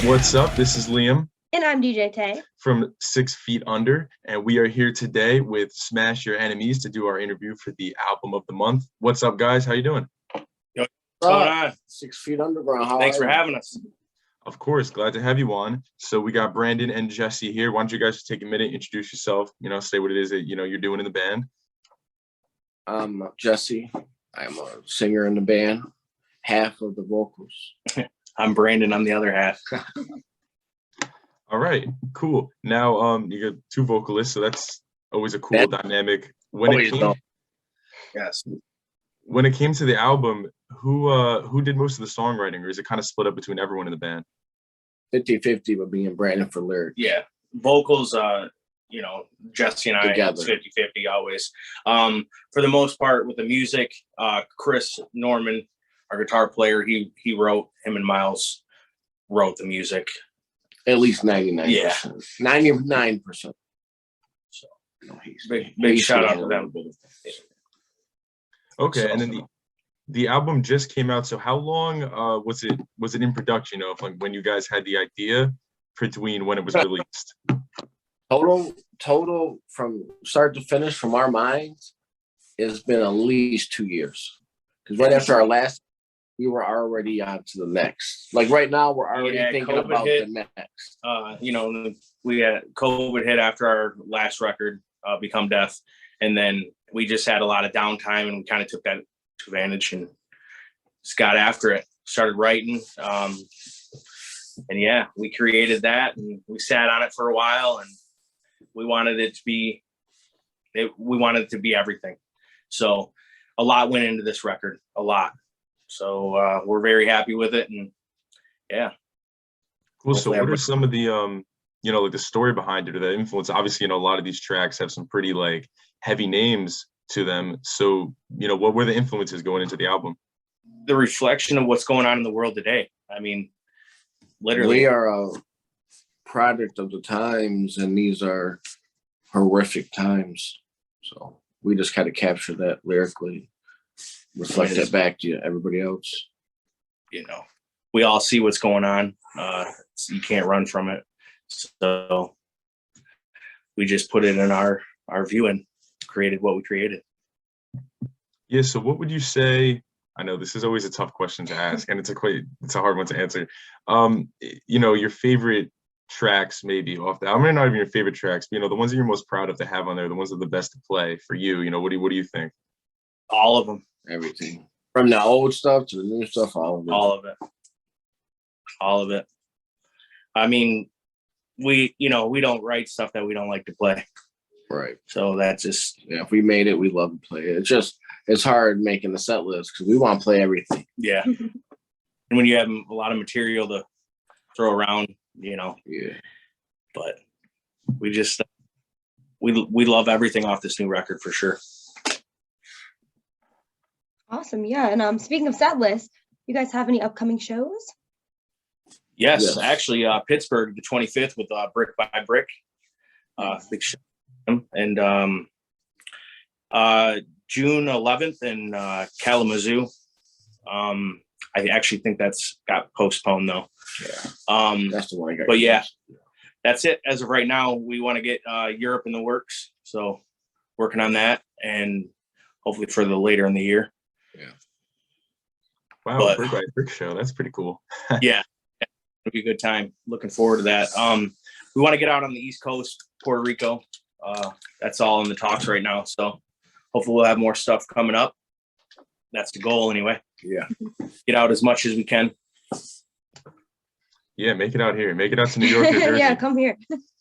What's up? This is Liam And I'm DJ Tay. from 6 Feet Under, and we are here today with Smash Your Enemies to do our interview for the album of the month. What's up, guys? How you doing? Yo, what's going on? 6 Feet Underground. Thanks for having us. Of course, glad to have you on. So we got Brandon and Jesse here. Why don't you guys just take a minute, introduce yourself, say what it is that you're doing in the band. I'm Jesse. I'm a singer in the band, half of the vocals. I'm Brandon. I'm the other half. All right, cool. Now you got two vocalists, so that's always a cool dynamic. When it came to the album, who did most of the songwriting, or is it kind of split up between everyone in the band? 50-50 with me and Brandon for lyrics. Yeah. Vocals, Jesse and I, Together. 50-50 always. For the most part with the music, Chris Norman, our guitar player, he wrote, him and Miles wrote the music. At least 99%. Yeah. 99%. So Big shout out to them. Okay, and then the album just came out. So how long was it in production? Like when you guys had the idea between when it was released? Total from start to finish from our minds, it's been at least 2 years. Because right after our last, we were already on to the next. Like right now, we're already thinking COVID about hit. the next. We had COVID hit after our last record, Become Death, and then we just had a lot of downtime, and we kind of took that advantage and just got after it. Started writing, we created that, and we sat on it for a while, and we wanted it to be everything. So a lot went into this record, a lot. So we're very happy with it, and yeah. Cool. So what are some of the like the story behind it or the influence? Obviously, a lot of these tracks have some pretty like heavy names to them. So, what were the influences going into the album? The reflection of what's going on in the world today. I mean, literally. We are a product of the times, and these are horrific times. So we just kind of capture that lyrically, reflect that back to everybody else. We all see what's going on. You can't run from it. So we just put it in our view and created what we created. Yeah. So what would you say? I know this is always a tough question to ask, and it's a hard one to answer. Your favorite tracks maybe off the album, not even your favorite tracks, but, the ones that you're most proud of to have on there, the ones that are the best to play for you. What do you think? All of them. Everything. From the old stuff to the new stuff, all of it. All of it. I mean, we don't write stuff that we don't like to play. Right. So that's just... Yeah, if we made it, we love to play it. It's hard making the set list because we want to play everything. Yeah. And when you have a lot of material to throw around, Yeah. But we just... We love everything off this new record for sure. Awesome. Yeah. And speaking of set lists, you guys have any upcoming shows? Yes. Actually, Pittsburgh, the 25th with Brick by Brick. Big show. And June 11th in Kalamazoo. I actually think that's got postponed though. Yeah. That's the one I got. But yeah, that's it. As of right now, we want to get Europe in the works. So working on that, and hopefully for the later in the year. Yeah. Wow, Brick by Brick show. That's pretty cool. Yeah. It'll be a good time. Looking forward to that. We want to get out on the East Coast, Puerto Rico. That's all in the talks right now. So hopefully we'll have more stuff coming up. That's the goal anyway. Yeah. Get out as much as we can. Yeah, make it out here. Make it out to New York or Jersey. Yeah, come here.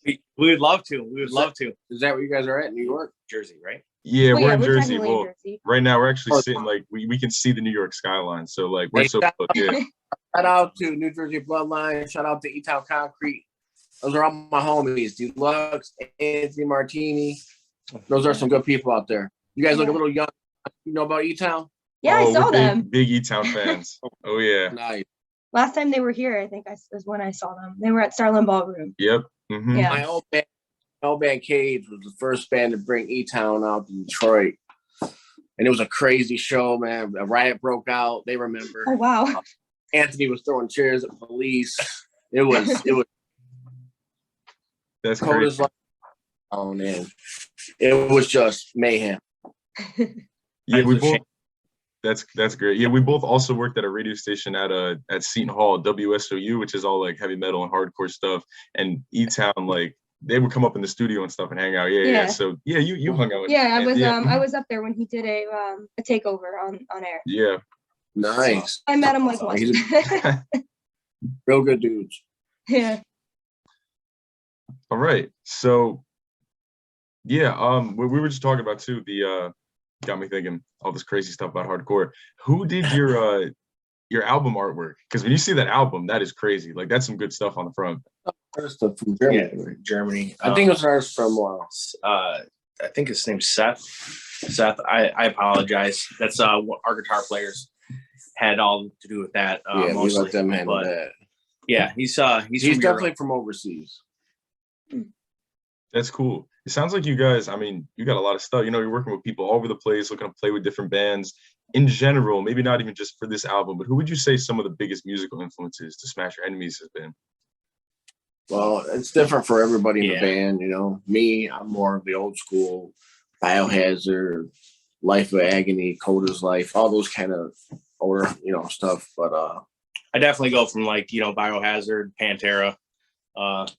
We would love to. We would love to. Is that where you guys are at? New York? Jersey, right? Yeah, we're in Jersey. technically in Jersey. Right now we're actually sitting like we can see the New York skyline. So like we're so close. Yeah. Shout out to New Jersey Bloodline. Shout out to E-Town Concrete. Those are all my homies. Deluxe, Anthony Martini. Those are some good people out there. You guys look a little young. You know about E-Town? Yeah, I saw them. Big E-Town fans. Oh yeah. Nice. Last time they were here, I think is when I saw them. They were at Starland Ballroom. Yep. Mm-hmm. Yeah. My old band Cage was the first band to bring E-Town out to Detroit. And it was a crazy show, man. A riot broke out. They remember. Oh, wow. Anthony was throwing chairs at police. It was That's cold crazy. as life. Oh man, it was just mayhem. Yeah, we Times have both. changed. That's great. Yeah, we both also worked at a radio station at Seton Hall, WSOU, which is all like heavy metal and hardcore stuff. And E-Town, like they would come up in the studio and stuff and hang out. Yeah, yeah. Yeah. So yeah, you hung out with Yeah, I him. was Yeah. I was up there when he did a takeover on air. Yeah. Nice, I met him like once. He's real good dudes. Yeah. All right. So yeah, we were just talking about too, the got me thinking all this crazy stuff about hardcore. Who did your album artwork? Because when you see that album, that is crazy. Like that's some good stuff on the front. Artist from Yeah, Germany. Germany. I think it was an artist from I think his name's Seth. Seth, I apologize. That's what our guitar players had all to do with that. yeah, we Mostly. let them handle But, that. Yeah, he's from He's Europe. definitely from overseas. That's cool. It sounds like you guys, I mean, you got a lot of stuff. You know, you're working with people all over the place, looking to play with different bands. In general, maybe not even just for this album, but who would you say some of the biggest musical influences to Smash Your Enemies has been? Well, it's different for everybody in Yeah. the band. You know, me, I'm more of the old school, Biohazard, Life of Agony, Coda's Life, all those kind of older, stuff. But I definitely go from like Biohazard, Pantera, and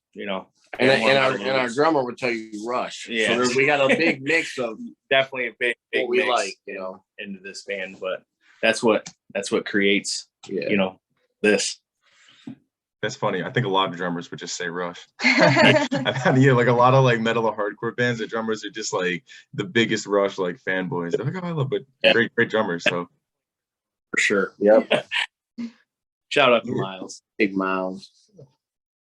our drummer would tell you Rush. Yeah. So we got a big mix of definitely a big what we mix like. into this band, but that's what creates Yeah. this. That's funny. I think a lot of drummers would just say Rush. I've had like a lot of like metal or hardcore bands. The drummers are just like the biggest Rush like fanboys. They're like, oh, I love it. Yeah. Great drummers. So For sure. Yep. Shout out to Yeah. Miles. Big Miles.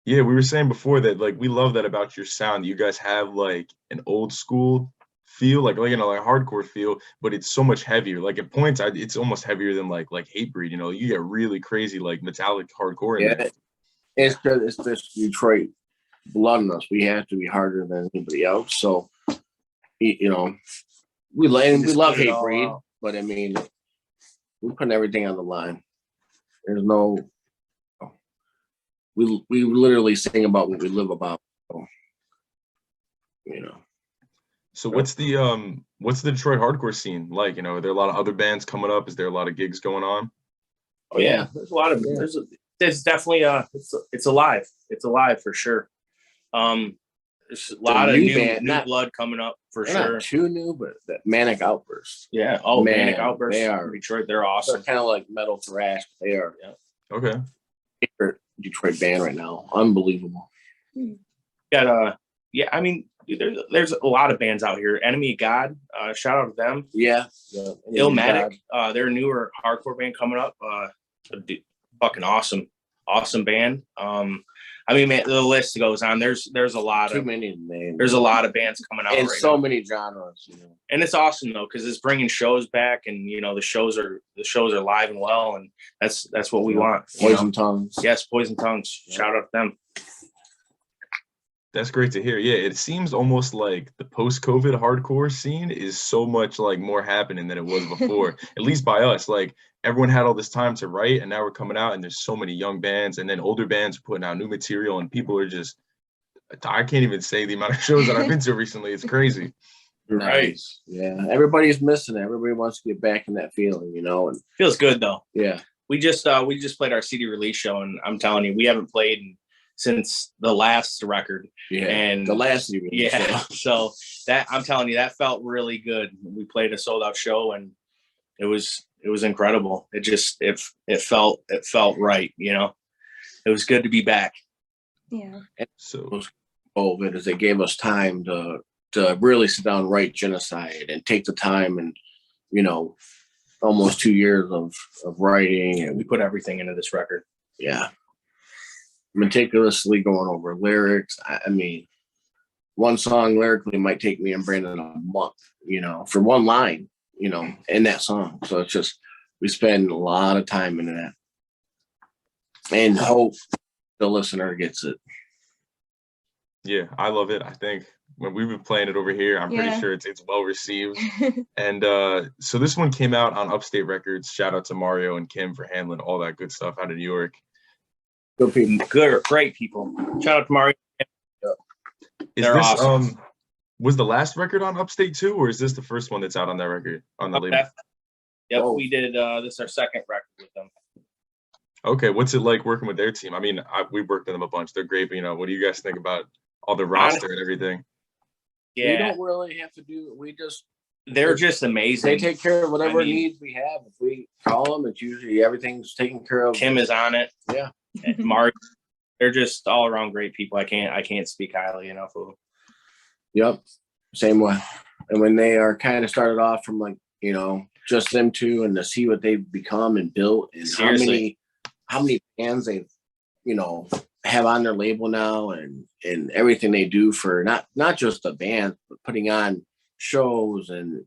yeah, we were saying before that like we love that about your sound. You guys have like an old school feel, like hardcore feel, but it's so much heavier. Like at points, it's almost heavier than like Hatebreed. You know, you get really crazy like metallic hardcore in Yeah. there. It's this Detroit blood in us. We have to be harder than anybody else. So, we love put it all Hatebreed, out. but I mean, we're putting everything on the line. There's no. We literally sing about what we live about. So, So what's the Detroit hardcore scene like? You know, are there a lot of other bands coming up? Is there a lot of gigs going on? Oh yeah, there's a lot of there's definitely it's alive. It's alive for sure. There's a lot of new blood coming up for they're sure. not too new, but that Manic Outburst. Yeah. Oh, Man, Manic Outburst. they are- from Detroit. They're They're awesome. kind of like metal thrash. They are Okay. favorite Detroit band right now. Unbelievable. Got I mean, there's a lot of bands out here. Enemy of God. Shout out to them. Yeah. Illmatic. They're a newer hardcore band coming up. Fucking awesome band. I mean, man, the list goes on. There's a lot Too of many names. there's a lot of bands coming out and right so now. many genres. And it's awesome though, because it's bringing shows back, and the shows are live and well, and that's what we want. Poison Tongues. Yes, Poison Tongues. Shout out to them. That's great to hear. Yeah, it seems almost like the post-COVID hardcore scene is so much like more happening than it was before, at least by us. Like everyone had all this time to write, and now we're coming out and there's so many young bands, and then older bands are putting out new material, and people are just, I can't even say the amount of shows that I've been to recently. It's crazy. Nice. Yeah. Everybody's missing it. Everybody wants to get back in that feeling, and Feels good though. yeah. We just played our CD release show, and I'm telling you, we haven't played since the last record. Yeah. And the last year. Yeah. So that, I'm telling you, that felt really good. We played a sold out show, and it was incredible. It felt right. It was good to be back. Yeah. So COVID is they gave us time to really sit down and write Genocide and take the time and, almost 2 years of writing, and We put everything into this record. yeah, meticulously going over lyrics. I mean, one song lyrically might take me and Brandon a month, for one line, in that song. So it's just, we spend a lot of time into that and hope the listener gets it. yeah, I love it. I think when we've been playing it over here, I'm pretty Yeah. sure it's well received. And so this one came out on Upstate Records. Shout out to Mario and Kim for handling all that good stuff out of New York. Good people. Good, great people. Shout out to Mario. Is They're this awesome. was the last record on Upstate too, or is this the first one that's out on that record on the label? Yep, Whoa. we did. This is our second record with them. Okay, what's it like working with their team? I mean, we've worked with them a bunch. They're great, but what do you guys think about all the roster and everything? We Yeah, don't really have to do. We just they're just amazing. they take care of whatever I mean- needs we have. If we call them, it's usually everything's taken care of. Kim is on it. Yeah. And Mark, they're just all around great people. I can't speak highly enough of them. Yep, same way. And when they are kind of started off from like just them two, and to see what they've become and built, and Seriously. how many fans they've have on their label now, and everything they do for not just the band, but putting on shows, and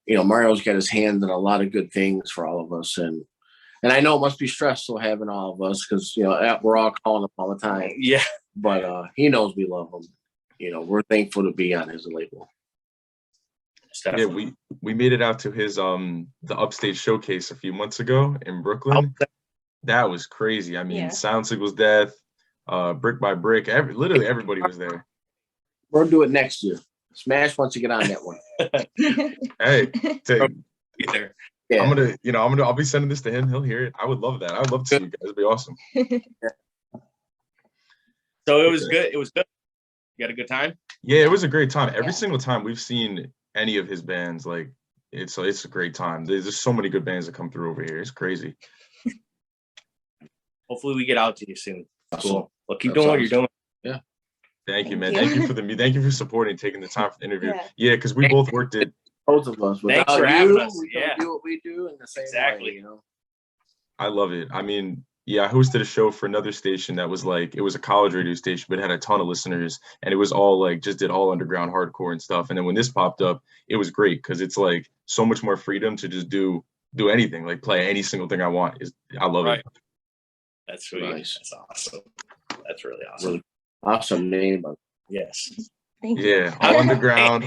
Mario's got his hands in a lot of good things for all of us, and I know it must be stressful having all of us because we're all calling him all the time, Yeah, but he knows we love him. We're thankful to be on his label. Yeah, we made it out to his the Upstate showcase a few months ago in Brooklyn. That was crazy. I mean, Yeah. Sound Signal's Death, Brick by Brick, literally everybody was there. We'll do it next year. Smash once you get on that one. Hey, either. Yeah. I'll be sending this to him. He'll hear it. I would love that. I would love to see you guys. It'd be awesome. So it was good. It was good. You had a good time? Yeah, it was a great time. Every Yeah. single time we've seen any of his bands, like it's a great time. There's just so many good bands that come through over here. It's crazy. Hopefully we get out to you soon. Cool. Well, keep That's doing what you're doing. Yeah. Thank you, man. Thank you. Thank you for supporting, taking the time for the interview. Yeah. Yeah, because we both worked it. Both of us. Thanks Without for having us. we Yeah. don't do what we do in the same Exactly. way. I love it. I mean, yeah, I hosted a show for another station that was like, it was a college radio station, but it had a ton of listeners, and it was all like, just did all underground hardcore and stuff. And then when this popped up, it was great because it's like so much more freedom to just do anything, like play any single thing I want. I love Right. it. That's sweet. Nice. That's awesome. That's really awesome. Really awesome name. Yes. Thank you. Yeah, all underground.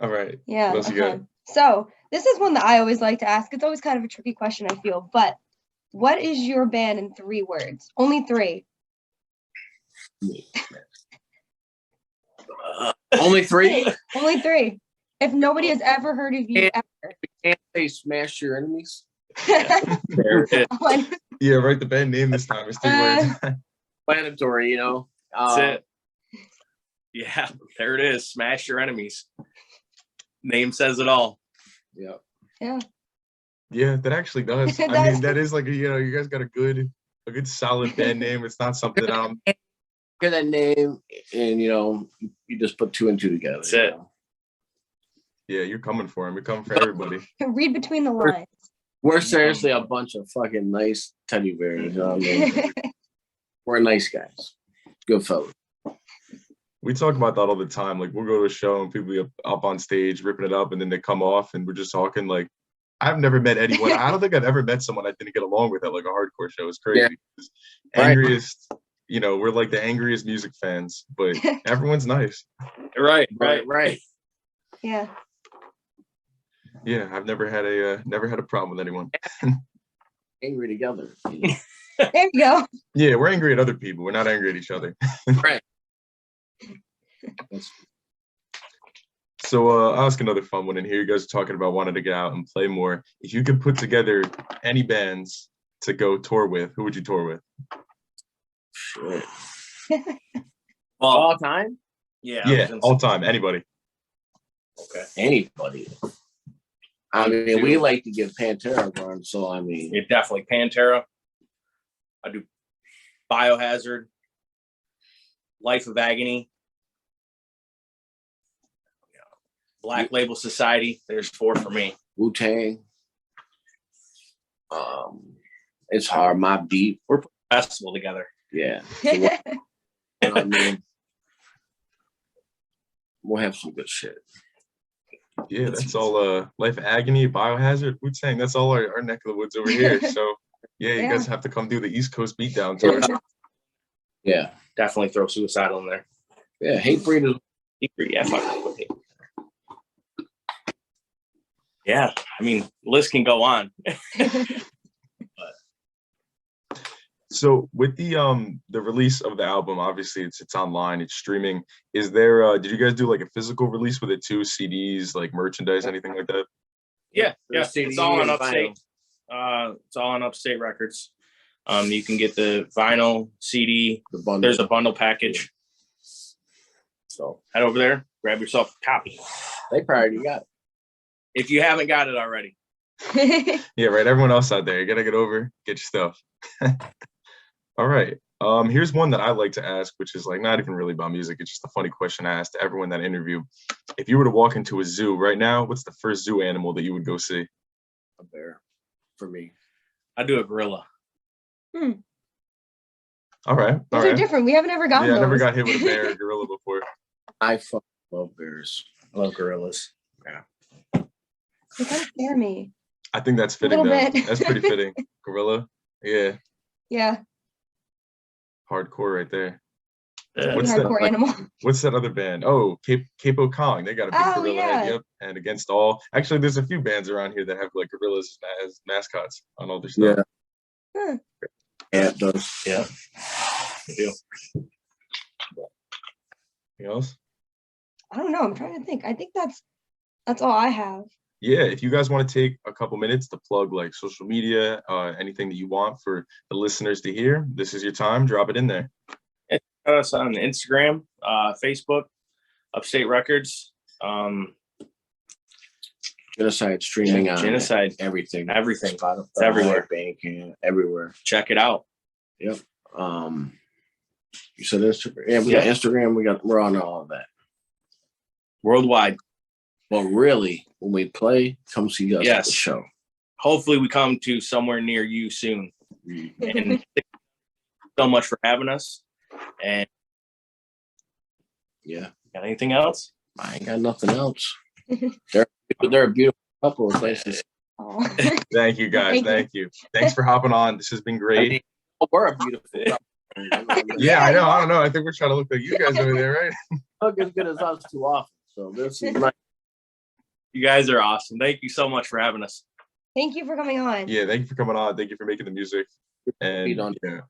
All right. Yeah. What else you got? So this is one that I always like to ask. It's always kind of a tricky question, I feel. But what is your band in 3 words? Only 3. Only 3? Only 3. If nobody has ever heard of you ever. Can't say smash your enemies. There it is. Yeah, write the band name this time. It's 3 words. Mandatory, That's it. Yeah, there it is. Smash your enemies. Name says it all. Yeah. Yeah. Yeah, that actually does. It I mean, does. that is like, you guys got a good solid band name. It's not something Hear that name, and you just put 2 and 2 together. That's it. yeah, you're coming for him. You're coming for everybody. Read between the lines. We're seriously a bunch of fucking nice teddy bears. We're nice guys. Good fellas. We talk about that all the time. Like, we'll go to a show and people be up on stage ripping it up, and then they come off and we're just talking. Like, I've never met anyone. I don't think I've ever met someone I didn't get along with at like a hardcore show. It's crazy. Right. Angriest, we're like the angriest music fans, but everyone's nice. Right. Yeah. Yeah, I've never had a problem with anyone. Angry together. There you go. Yeah, we're angry at other people. We're not angry at each other. Right. So I'll ask another fun one in here. You guys are talking about wanting to get out and play more. If you could put together any bands to go tour with, who would you tour with? Shit. Well, All time? yeah. Yeah, all time, anybody. Okay. Anybody. I mean, we like to give Pantera a run, so I mean, Yeah, definitely Pantera. I do Biohazard, Life of Agony, Black Label Society. There's 4 for me. Wu-Tang. It's hard. Mobb Deep. We're putting a festival together. Yeah. So I mean, we'll have some good shit. Yeah, that's all. Life Agony, Biohazard, Wu-Tang. That's all our neck of the woods over here. So yeah, you guys have to come do the East Coast Beatdown tour. Yeah. Definitely throw Suicidal in there. Yeah. Hatebreed is Yeah, fuck with it. Yeah, I mean, list can go on. So with the release of the album, obviously it's online, it's streaming. Is there did you guys do like a physical release with it too? CDs, like merchandise, anything like that? Yeah, yeah. CD It's all on and Upstate. It's all on Upstate Records. You can get the vinyl, CD. The bundle. There's a bundle package. So head over there, grab yourself a copy They probably already got it. if you haven't got it already. Yeah, right. Everyone else out there, you gotta get over, get your stuff. All right. Here's one that I like to ask, which is like not even really about music. It's just a funny question I asked to everyone that interview. If you were to walk into a zoo right now, what's the first zoo animal that you would go see? A bear for me. I do a gorilla. All right. All Those are right. different. We haven't ever gotten Yeah, I those. never got hit with a bear or gorilla before. I fucking love bears. I love gorillas. They kind of scare me. I think that's fitting Little though. bit. That's pretty fitting. Gorilla. Yeah. Yeah. Hardcore right there. Yeah. What's that, Hardcore like, animal. what's that other band? Oh, Capo Kong. They got a big Oh, gorilla head. yeah. Yep. And Against All. Actually, there's a few bands around here that have like gorillas as mascots on all their stuff. Huh. Yeah, it does. Yeah. Good deal. Anything else? I don't know. I'm trying to think. I think that's all I have. Yeah, if you guys want to take a couple minutes to plug like social media, anything that you want for the listeners to hear, this is your time. Drop it in there. Us on Instagram, Facebook, Upstate Records, Genocide streaming on Genocide, everything. everything. Spotify, It's everywhere. Bandcamp, everywhere. Check it out. Yep. You said Instagram. Yeah, we got Instagram. We're on all of that. Worldwide. But really, when we play, come see us at Yes. the show. Hopefully we come to somewhere near you soon. And thank you so much for having us. And Yeah, got anything else? I ain't got nothing else. They're a beautiful couple. It's nice to see. Aw. Thank you guys. Thank you. Thank you. Thanks for hopping on. This has been great. We're a beautiful couple. Yeah, I know. I don't know. I think we're trying to look like you guys over there, right? Look as good as us too often. So this is nice. You guys are awesome. Thank you so much for having us. Thank you for coming on. Yeah, thank you for coming on. Thank you for making the music. And Feed on. yeah,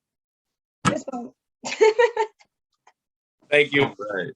Fist bump. Thank you. right.